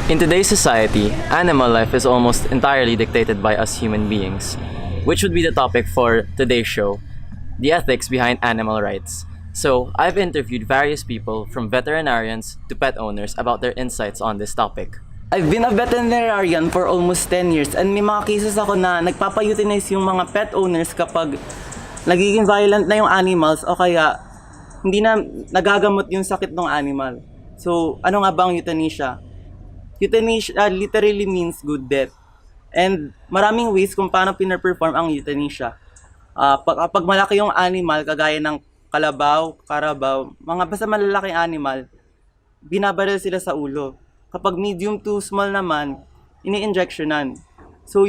In today's society, animal life is almost entirely dictated by us human beings, which would be the topic for today's show, the ethics behind animal rights. So, I've interviewed various people from veterinarians to pet owners about their insights on this topic. I've been a veterinarian for almost 10 years and may mga cases ako na nagpapa-euthanize yung mga pet owners kapag nagiging violent na yung animals o kaya hindi na nagagamot yung sakit ng animal. So, ano nga ba ang euthanasia? Euthanasia literally means good death. And maraming ways kung paano pina-perform ang euthanasia. Pag malaki yung animal, kagaya ng kalabaw, karabaw, mga basta malalaking animal, binabaril sila sa ulo. Kapag medium to small naman, ini-injectionan. So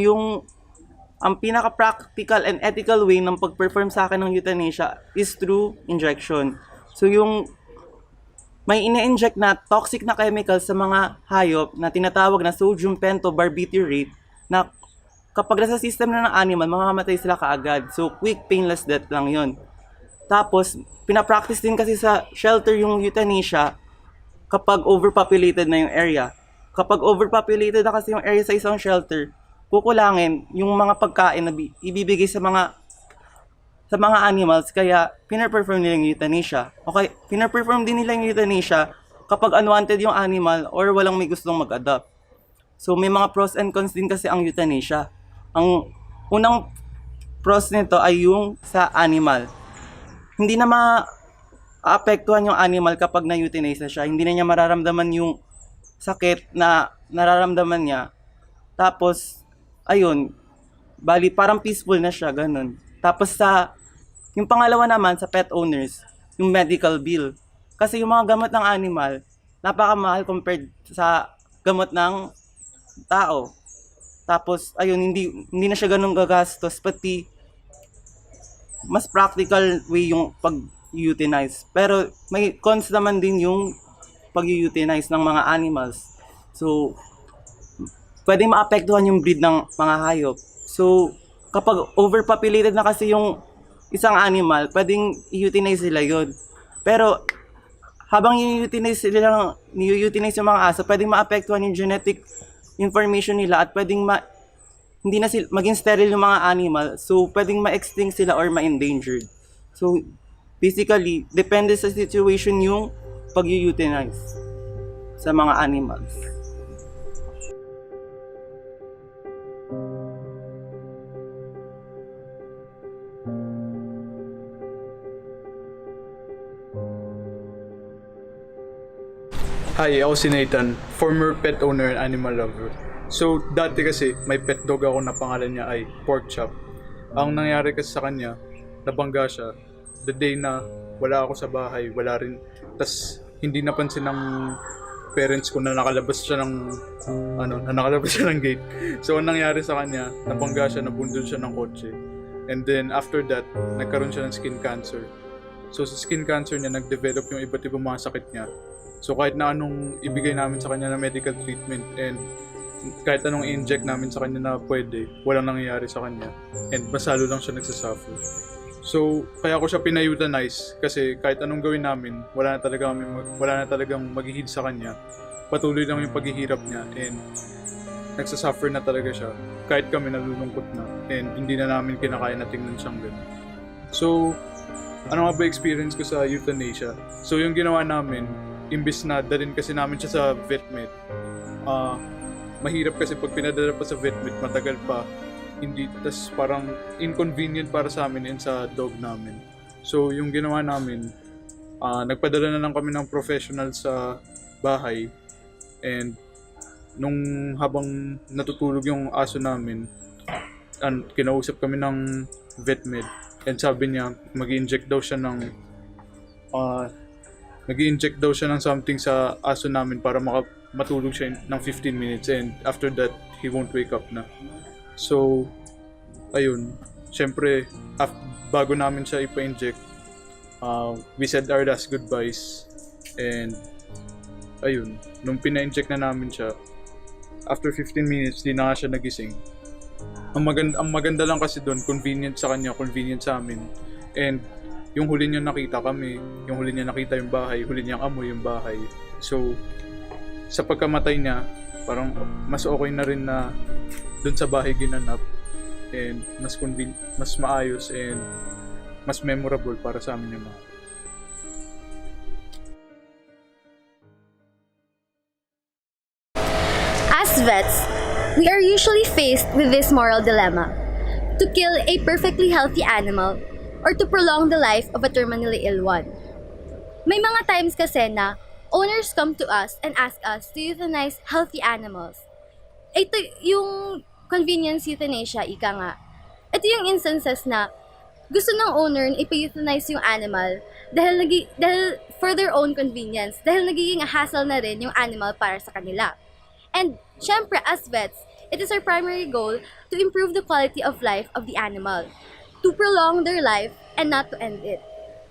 ang pinaka-practical and ethical way ng pag-perform sa akin ng euthanasia is through injection. So may ine-inject na toxic na chemical sa mga hayop na tinatawag na sodium pentobarbiturate na kapag nasa system na ng animal, mamamatay sila kaagad. So quick, painless death lang yon. Tapos, pinapractice din kasi sa shelter yung euthanasia kapag overpopulated na yung area. Kapag overpopulated na kasi yung area sa isang shelter, kukulangin yung mga pagkain na ibibigay sa mga animals, kaya pina-perform nila yung euthanasia. Okay, pina-perform din nila yung euthanasia kapag unwanted yung animal or walang may gustong mag-adopt. So may mga pros and cons din kasi ang euthanasia. Ang unang pros nito ay yung sa animal. Hindi na maapektuhan yung animal kapag na-euthanize na siya. Hindi na niya mararamdaman yung sakit na nararamdaman niya. Tapos, ayun, bali parang peaceful na siya, ganun. Tapos yung pangalawa naman sa pet owners, yung medical bill. Kasi yung mga gamot ng animal, napakamahal compared sa gamot ng tao. Tapos, ayun, hindi na siya ganun gagastos, pati mas practical way yung pag-euthanize. Pero may cons naman din yung pag-euthanize ng mga animals. So, pwede maapektuhan yung breed ng mga hayop. So, kapag overpopulated na kasi yung isang animal, pwedeng i-euthanize sila yun. Pero, habang i-euthanize yung mga aso, pwedeng maapektuhan yung genetic information nila at pwedeng hindi na sila maging sterile yung mga animal, so pwedeng ma-extinct sila or ma-endangered. So basically, depende sa situation yung pag-euthanize sa mga animals. Hi, ako si Nathan, former pet owner and animal lover. So, dati kasi may pet dog ako na pangalan niya ay Pork Chop. Ang nangyari kasi sa kanya, nabangga siya the day na wala ako sa bahay, wala rin. Tas hindi napansin ng parents ko na nakalabas siya ng gate. So, ang nangyari sa kanya, nabangga siya, nabundol siya ng kotse. And then after that, nagkaroon siya ng skin cancer. So, sa skin cancer niya, nag-develop yung iba't ibang mga sakit niya. So, kahit na anong ibigay namin sa kanya na medical treatment and kahit anong i-inject namin sa kanya na pwede, walang nangyayari sa kanya. And mas lalo lang siya nagsasuffer. So, kaya ko siya pina-euthanize kasi kahit anong gawin namin, wala na talagang maghihid sa kanya. Patuloy lang yung paghihirap niya and nagsasuffer na talaga siya. Kahit kami nalulungkot na and hindi na namin kinakaya na tingnan siyang gano'n. So, ano nga ba experience ko sa euthanasia? So, yung ginawa namin, imbis na dalhin kasi namin siya sa vet med, mahirap kasi pag pinadala pa sa vet med, matagal pa, hindi, tas parang inconvenient para sa amin and sa dog namin. So yung ginawa namin, nagpadala na lang kami ng professional sa bahay, and nung habang natutulog yung aso namin, kinausap kami ng vet med, and sabi niya mag-i-inject daw siya ng something sa aso namin para matulog siya ng 15 minutes, and after that he won't wake up na. So ayun, syempre bago namin siya ipa-inject, we said our last goodbyes, and ayun, nung pina-inject na namin siya, after 15 minutes di na siya nagising. Ang maganda lang kasi doon, convenient sa kanya, convenient sa amin, and yung huli niya nakita kami, yung huli niya nakita yung bahay, huli niya amoy yung bahay. So sa pagkamatay niya, parang mas okay na rin na dun sa bahay ginanap, and mas maayos and mas memorable para sa amin yung mga. As vets, we are usually faced with this moral dilemma: to kill a perfectly healthy animal or to prolong the life of a terminally ill one. May mga times kasi na owners come to us and ask us to euthanize healthy animals. Ito yung convenience euthanasia, ika nga. Ito yung instances na gusto ng owner na ipa-euthanize yung animal dahil for their own convenience, dahil nagiging hassle na rin yung animal para sa kanila. And syempre, as vets, it is our primary goal to improve the quality of life of the animal, to prolong their life and not to end it.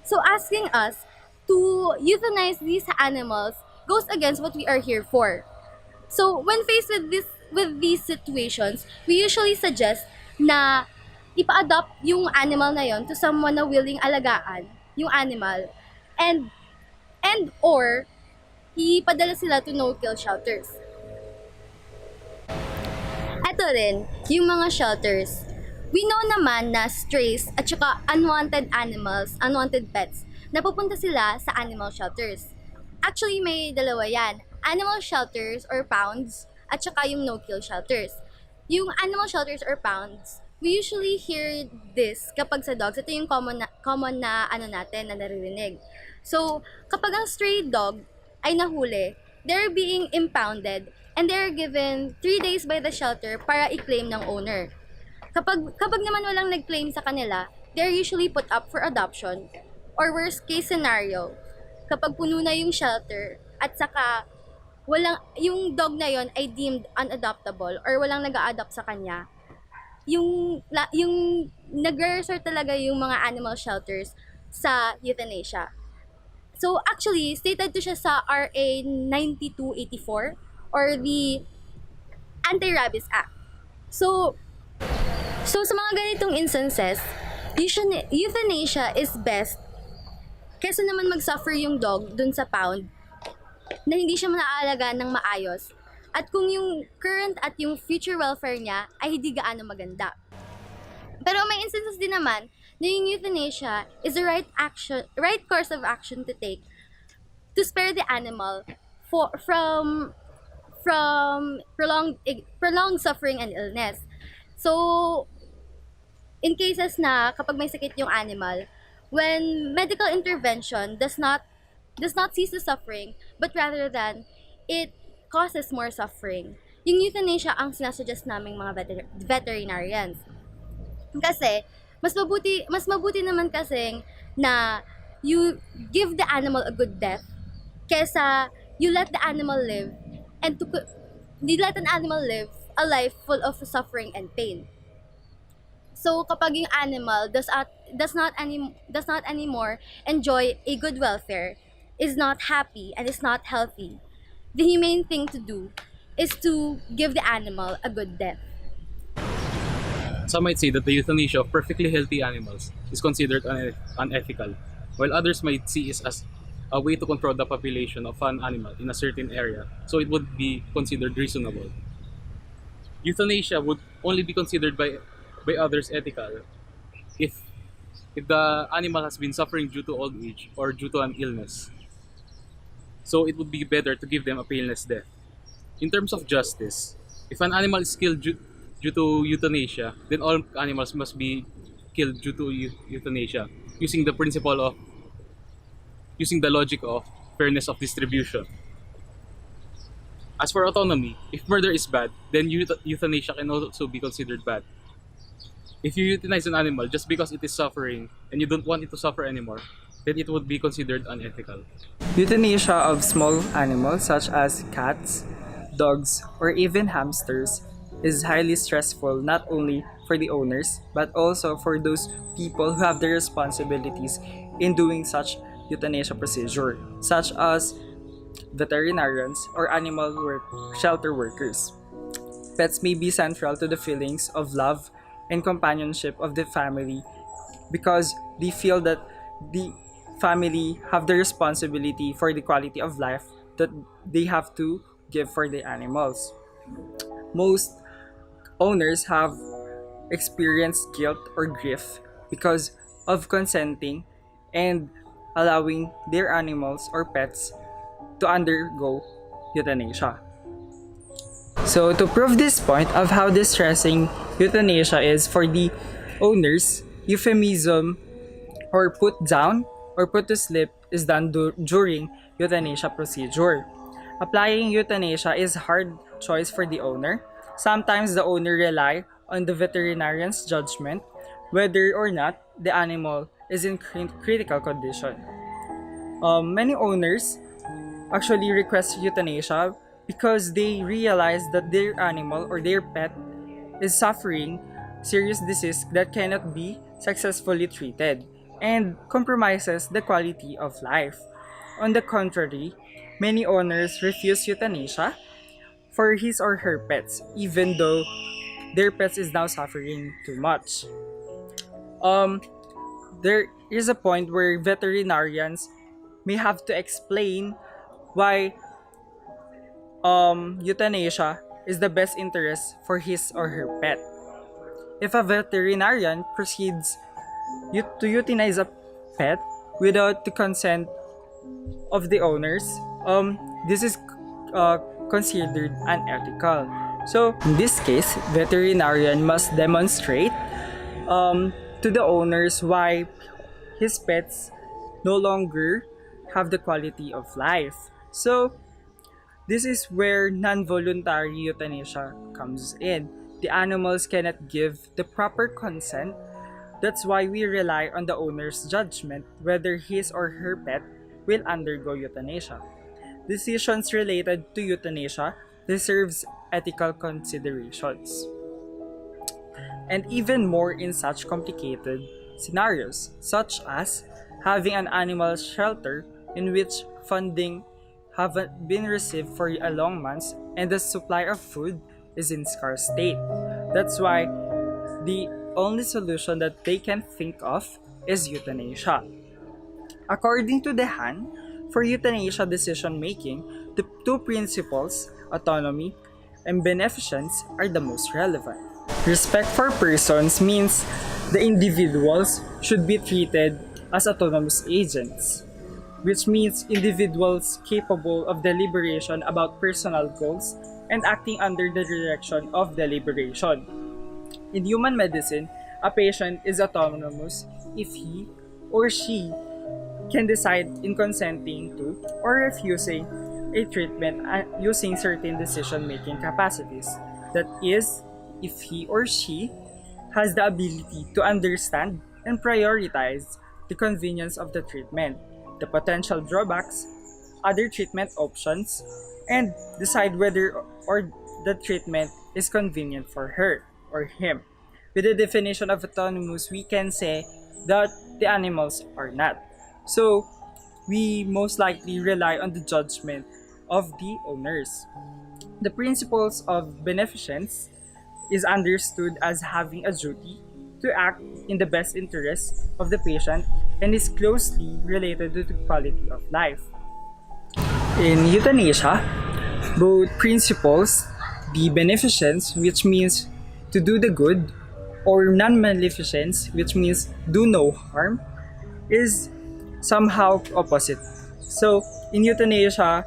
So asking us to euthanize these animals goes against what we are here for. So when faced with these situations, we usually suggest na ipa-adopt yung animal na yon to someone na willing alagaan yung animal, and or ipadala sila to no-kill shelters. Ito rin, yung mga shelters. We know naman na strays at saka unwanted animals, unwanted pets, napupunta sila sa animal shelters. Actually, may dalawa yan. Animal shelters or pounds at saka yung no-kill shelters. Yung animal shelters or pounds, we usually hear this kapag sa dogs. Ito yung common na ano natin na naririnig. So, kapag ang stray dog ay nahuli, they're being impounded and they're given 3 days by the shelter para i-claim ng owner. Kapag naman walang nag-claim sa kanila, they're usually put up for adoption, or worst case scenario, kapag puno na yung shelter at saka yung dog na yon ay deemed unadoptable or walang nag-a-adopt sa kanya, yung nagre-resort talaga yung mga animal shelters sa euthanasia. So actually, stated to siya sa RA 9284 or the Anti-Rabies Act. So sa mga ganitong instances, euthanasia is best kesa naman mag-suffer yung dog dun sa pound na hindi siya maaalagaan ng maayos, at kung yung current at yung future welfare niya ay hindi gaano maganda. Pero may instances din naman na yung euthanasia is the right course of action to take to spare the animal from prolonged suffering and illness. So, in cases na kapag may sakit yung animal, when medical intervention does not cease the suffering, but rather than it causes more suffering, yung euthanasia ang sinasuggest naming mga veterinarians. Kasi mas mabuti naman kasing na you give the animal a good death kesa you let the animal live and you let an animal live a life full of suffering and pain. So kapag yung animal does not anymore enjoy a good welfare, is not happy and is not healthy, the humane thing to do is to give the animal a good death. Some might say that the euthanasia of perfectly healthy animals is considered unethical, while others might see it as a way to control the population of an animal in a certain area, so it would be considered reasonable. Euthanasia would only be considered by others ethical if the animal has been suffering due to old age or due to an illness. So it would be better to give them a painless death. In terms of justice, if an animal is killed due to euthanasia, then all animals must be killed due to euthanasia, using the logic of fairness of distribution. As for autonomy, if murder is bad, then euthanasia can also be considered bad. If you euthanize an animal just because it is suffering and you don't want it to suffer anymore, then it would be considered unethical. Euthanasia of small animals such as cats, dogs, or even hamsters is highly stressful not only for the owners but also for those people who have the responsibilities in doing such euthanasia procedure, such as veterinarians or shelter workers. Pets may be central to the feelings of love and companionship of the family because they feel that the family have the responsibility for the quality of life that they have to give for the animals. Most owners have experienced guilt or grief because of consenting and allowing their animals or pets to undergo euthanasia. So to prove this point of how distressing euthanasia is for the owners, euphemism or put down or put to sleep is done during euthanasia procedure. Applying euthanasia is hard choice for the owner. Sometimes the owner rely on the veterinarian's judgment whether or not the animal is in critical condition. Many owners actually request euthanasia because they realize that their animal or their pet is suffering serious disease that cannot be successfully treated and compromises the quality of life. On the contrary, many owners refuse euthanasia for his or her pets even though their pets is now suffering too much. There is a point where veterinarians may have to explain why euthanasia is the best interest for his or her pet. If a veterinarian proceeds to euthanize a pet without the consent of the owners, this is considered unethical. So, in this case, veterinarian must demonstrate to the owners why his pets no longer have the quality of life. So, this is where non-voluntary euthanasia comes in. The animals cannot give the proper consent. That's why we rely on the owner's judgment whether his or her pet will undergo euthanasia. Decisions related to euthanasia deserves ethical considerations. And even more in such complicated scenarios, such as having an animal shelter in which funding haven't been received for a long months and the supply of food is in scarce state. That's why the only solution that they can think of is euthanasia. According to the Haan, for euthanasia decision making, the two principles, autonomy and beneficence, are the most relevant. Respect for persons means the individuals should be treated as autonomous agents, which means individuals capable of deliberation about personal goals and acting under the direction of deliberation. In human medicine, a patient is autonomous if he or she can decide in consenting to or refusing a treatment using certain decision-making capacities. That is, if he or she has the ability to understand and prioritize the convenience of the treatment, the potential drawbacks, other treatment options, and decide whether or the treatment is convenient for her or him. With the definition of autonomous, we can say that the animals are not. So, we most likely rely on the judgment of the owners. The principles of beneficence is understood as having a duty to act in the best interest of the patient and is closely related to the quality of life. In euthanasia, both principles, the beneficence, which means to do the good, or non-maleficence, which means do no harm, is somehow opposite. So, in euthanasia,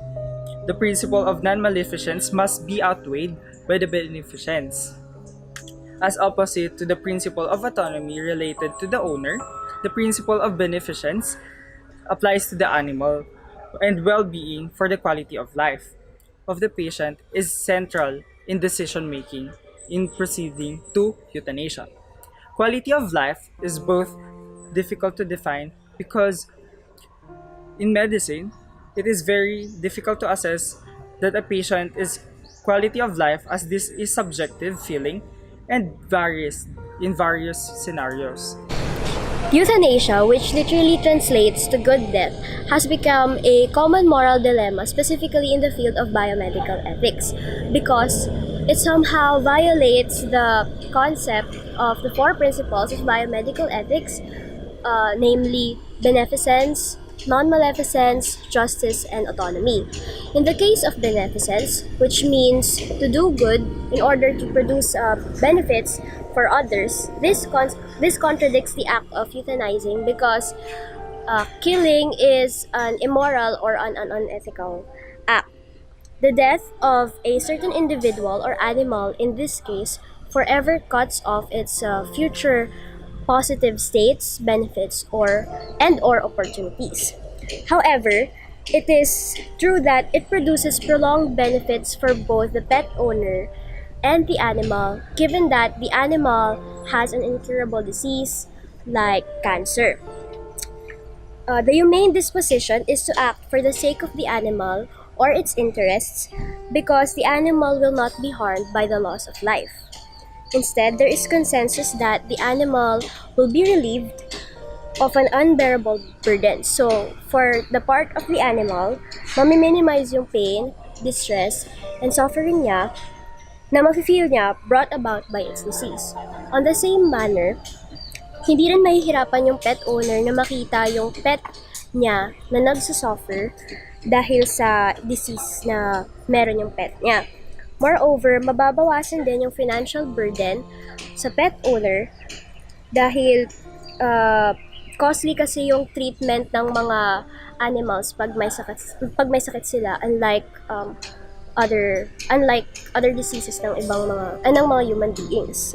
the principle of non-maleficence must be outweighed by the beneficence. As opposite to the principle of autonomy related to the owner, the principle of beneficence applies to the animal, and well-being for the quality of life of the patient is central in decision-making in proceeding to euthanasia. Quality of life is both difficult to define because in medicine, it is very difficult to assess that a patient is quality of life as this is subjective feeling and varies in various scenarios. Euthanasia, which literally translates to good death, has become a common moral dilemma, specifically in the field of biomedical ethics, because it somehow violates the concept of the four principles of biomedical ethics, namely beneficence, non-maleficence, justice, and autonomy. In the case of beneficence, which means to do good in order to produce benefits for others, this contradicts the act of euthanizing because killing is an immoral or an unethical act. The death of a certain individual or animal, in this case, forever cuts off its future positive states, benefits, or opportunities. However, it is true that it produces prolonged benefits for both the pet owner and the animal, given that the animal has an incurable disease like cancer. The humane disposition is to act for the sake of the animal or its interests because the animal will not be harmed by the loss of life. Instead, there is consensus that the animal will be relieved of an unbearable burden. So, for the part of the animal, mami-minimize yung pain, distress, and suffering niya na mafe-feel niya brought about by its disease. On the same manner, hindi rin mahihirapan yung pet owner na makita yung pet niya na nagsusuffer dahil sa disease na meron yung pet niya. Moreover, mababawasan din yung financial burden sa pet owner dahil costly kasi yung treatment ng mga animals pag may sakit sila, unlike other diseases ng mga human beings.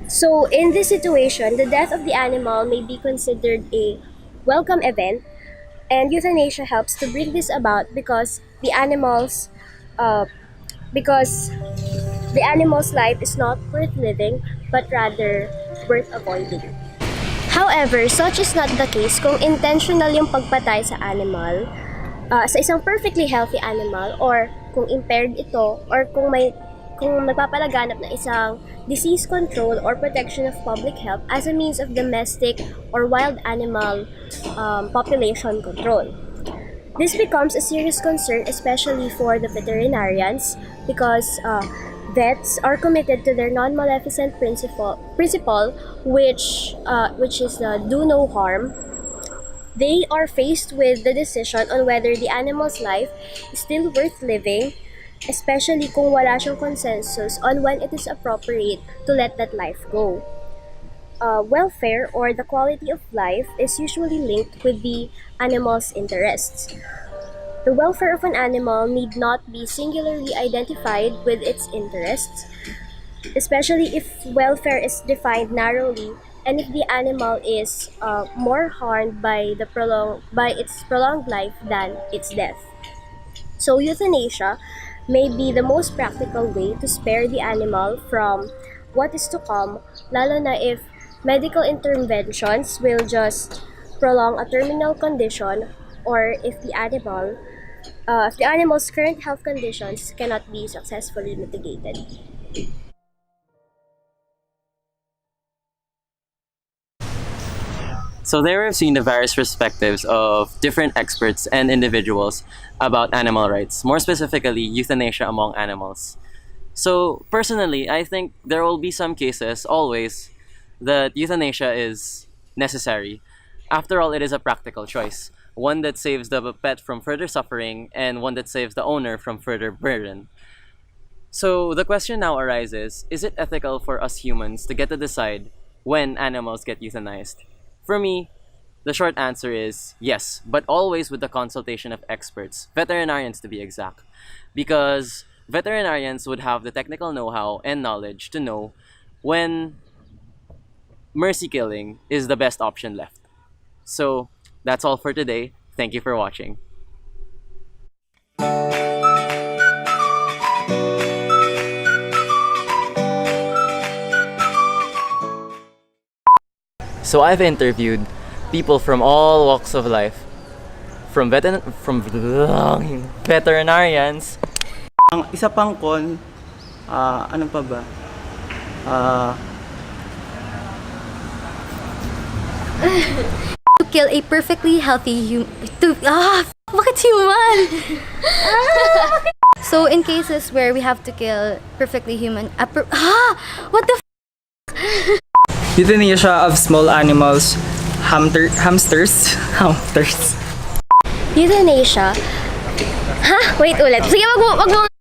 So, in this situation, the death of the animal may be considered a welcome event, and euthanasia helps to bring this about because the animal's life is not worth living, but rather worth avoiding. However, such is not the case kung intentional yung pagpatay sa animal, sa isang perfectly healthy animal, or kung impaired ito, or kung nagpapalaganap na isang disease control or protection of public health as a means of domestic or wild animal population control. This becomes a serious concern, especially for the veterinarians, because vets are committed to their non-maleficent principle, which is do no harm. They are faced with the decision on whether the animal's life is still worth living, especially kung wala siyang consensus on when it is appropriate to let that life go. Welfare or the quality of life is usually linked with the animal's interests. The welfare of an animal need not be singularly identified with its interests, especially if welfare is defined narrowly and if the animal is more harmed by its prolonged life than its death. So euthanasia may be the most practical way to spare the animal from what is to come, lalo na if medical interventions will just prolong a terminal condition, or if the animal's current health conditions cannot be successfully mitigated. So there we've seen the various perspectives of different experts and individuals about animal rights, more specifically euthanasia among animals. So personally, I think there will be some cases always that euthanasia is necessary. After all, it is a practical choice, one that saves the pet from further suffering and one that saves the owner from further burden. So the question now arises, is it ethical for us humans to get to decide when animals get euthanized? For me, the short answer is yes, but always with the consultation of experts, veterinarians to be exact, because veterinarians would have the technical know-how and knowledge to know when mercy killing is the best option left. So that's all for today. Thank you for watching. So I've interviewed people from all walks of life, from veterinarians. Ang isa pang ano pa ba? To kill a perfectly healthy bakit human? So in cases where we have to kill perfectly human, what the Euthanasia of small animals, hamsters, Euthanasia. Ha? Wait ulit. Sige, wag mo